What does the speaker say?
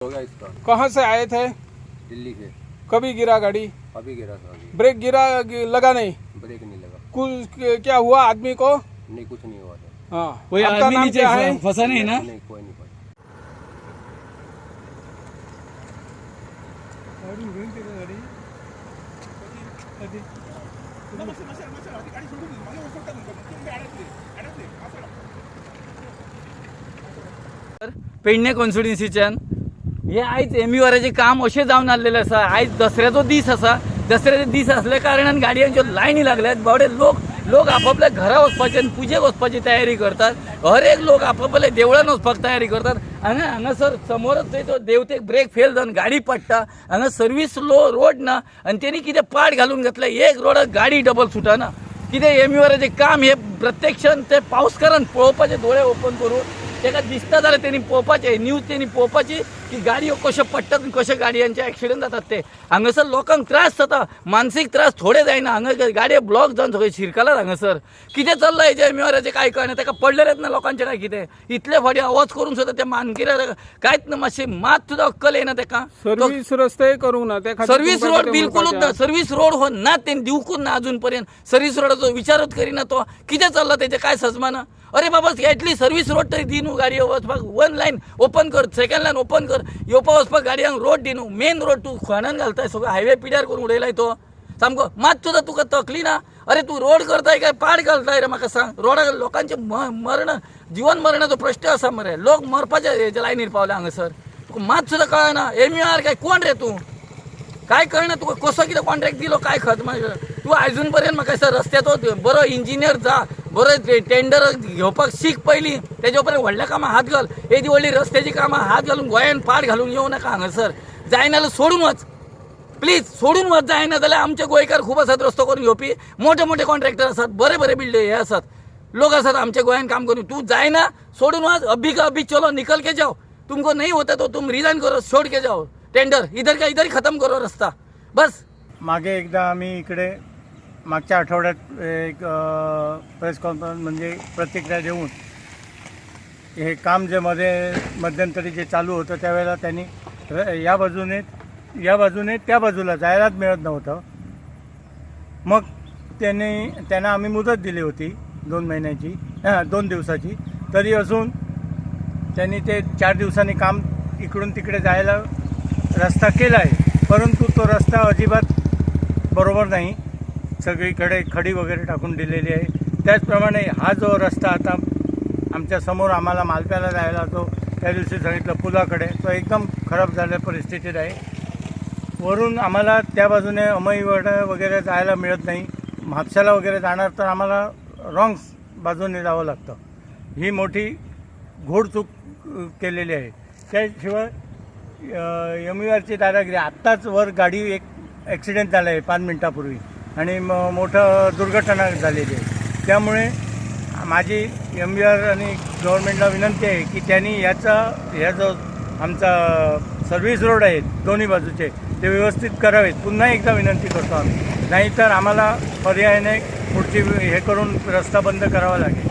हो गया इसका। कहाँ से आए थे? दिल्ली से। कभी गिरा गाड़ी? अभी गिरा था। अभी ब्रेक गिरा लगा नहीं? ब्रेक नहीं लगा। कुछ क्या हुआ आदमी को? नहीं, कुछ नहीं हुआ था। हाँ, कोई आपका आदमी नाम नीचे क्या है? फंसा नहीं ना? नहीं, कोई नहीं फंसा। पेडणे कॉन्स्टिट्युन्सीच्यान हे आयज एमयूआरचे काम अशें जावन आसलेलें आसा। आयज दसऱ्याचो दीस आसा। दसऱ्याचे दीस असल्या कारणान गाडयांच्यो लायनी लागल्यात। बावडे लोक आपापल्या घरा वचपाचे आनी पुजेक वचपाची तयारी करतात। हर एक लोक आपापल्या देवळान वचपाक तयारी करतात। हांगासर समोरच थंय देवतेक ब्रेक फेल जावन गाडी पडटा। हांगा सर्वीस रोड ना आनी तेणी कितें पाड घालून घेतला। एक रोडाक गाडी डबल सुटना। कितें एमयूआरचे काम हे प्रत्यक्षान ते पावसकारान पळोवपाचे दोळे ओपन करून तेका दिसता जाल्यार तेणी पळोवपाचे न्यूज तेणी पळोवपाची की गाडयो कश्यो पडटात आनी कशे गाडयांचे एक्सिडेंट जातात ते। हांगासर लोकांक त्रास जाता, मानसीक त्रास थोडे जायना। हांगा गाडयो ब्लॉक जावन सगळे शिरकलात। हांगासर कितें चल्लां हेजे एमयूआरचे कांय कळना। तेका पडलेलेच ना लोकांचे काय कितें। इतले फावटी आवाज करून सुद्दां ते मानकिऱ्याक कांयच ना, मातशी मात सुद्दां अक्कल येना तेका। सर्विस रस्ते करूंक ना, सर्विस रोड बिलकुलूच ना। सर्विस रोड हो ना, तेणी दिवकूच ना अजून पर्यंत। सर्विस रोडाचो विचारूच करिना तो। कितें चल्लां तेजे काय सजमाना। अरे बाबा, एटलीस्ट सर्विस रोड तरी दी न्हू गाडयो वचपाक। वन लायन ओपन कर, सेकंड लायन ओपन कर, येवपा वचपाक गाडयांक रोड दी न्हू। मेन रोड तूं खणान घालताय, सगळो हायवे पिड्यार करून उडयलाय तो सामको। मात सुद्दां तुका तकली ना। अरे तूं रोड करताय काय पाड घालताय रे म्हाका सांग। रोडाक लोकांचे मरण, जीवन मरणाचो प्रश्न आसा मरे। लोक मरपाच्या हेच्या लायनीर पावले हांगासर। तुका मात सुद्दां कळना। एमयूआर काय कोण रे तूं? काय कळना तुका कसो कितें कॉन्ट्रॅक्ट दिलो काय खत म्हाका। तूं आजून पर्यंत म्हाका दिसता रस्त्याचो बरो इंजिनियर जा, बरो टेंडर घेवपाक शीक पयलीं। तेजे उपरांत व्हडल्या कामां हात घाल। येदी व्हडली रस्त्याची कामां हात घालून गोंयान पाड घालून येवं नाका हांगासर। जायना जाल्यार सोडून वच प्लीज, सोडून वच। जायना जाल्यार आमचे गोंयकार खूब आसात रस्तो करून घेवपी। मोठे मोठे कॉन्ट्रॅक्टर आसात, बरे बरे बिल्डे हे आसात, लोक आसात आमच्या गोंयान काम करून। तूं जायना, सोडून वच। अभी का अभी चलो, निकल के जाओ। तुमको नहीं होता तो तुम रिजाइन करो, छोड़ के जाओ टेंडर। इधर का इधर ही खत्म करो रस्ता बस। मागे एकदा आम्ही इकडे मागच्या आठवड्यात एक प्रेस कॉन्फरन्स म्हणजे प्रतिक्रिया देऊन हे काम जे मध्यंतरी जे चालू होतं त्यावेळेला त्यांनी या बाजूने त्या बाजूला जायलाच मिळत नव्हतं। मग त्यांना आम्ही मुदत दिली होती 2 दिवसाची। तरी अजून त्यांनी ते 4 दिवसांनी काम इकडून तिकडे जायला रस्ता केला आहे, परंतु तो रस्ता अजिबात बरोबर नाही। सगळीकडे खडी वगैरे टाकून दिलेली आहे। त्याचप्रमाणे हा जो रस्ता आता आमच्या समोर आम्हाला मालप्याला जायला तो त्या दिवशी सांगितलं पुलाकडे, तो एकदम खराब झाल्या परिस्थितीत आहे। वरून आम्हाला त्या बाजूने अमईवाडा वगैरे जायला मिळत नाही। म्हापशाला वगैरे जाणार तर आम्हाला रॉंग बाजूने जावं लागतं। ही मोठी घोडचूक केलेली आहे। त्याशिवाय एमयूआरची दादागिरी, आत्ताच वर गाडी एक ॲक्सिडेंट झाला आहे 5 मिनिटापूर्वी आणि मोठं दुर्घटना झालेली आहे। त्यामुळे माझी एमयूआर आणि गव्हर्नमेंटला विनंती आहे की त्यांनी ह्या जो आमचा सर्व्हिस रोड आहेत दोन्ही बाजूचे ते व्यवस्थित करावेत। पुन्हा एकदा विनंती करतो आम्ही, नाहीतर आम्हाला पर्यायाने पुढची हे करून रस्ता बंद करावा लागेल।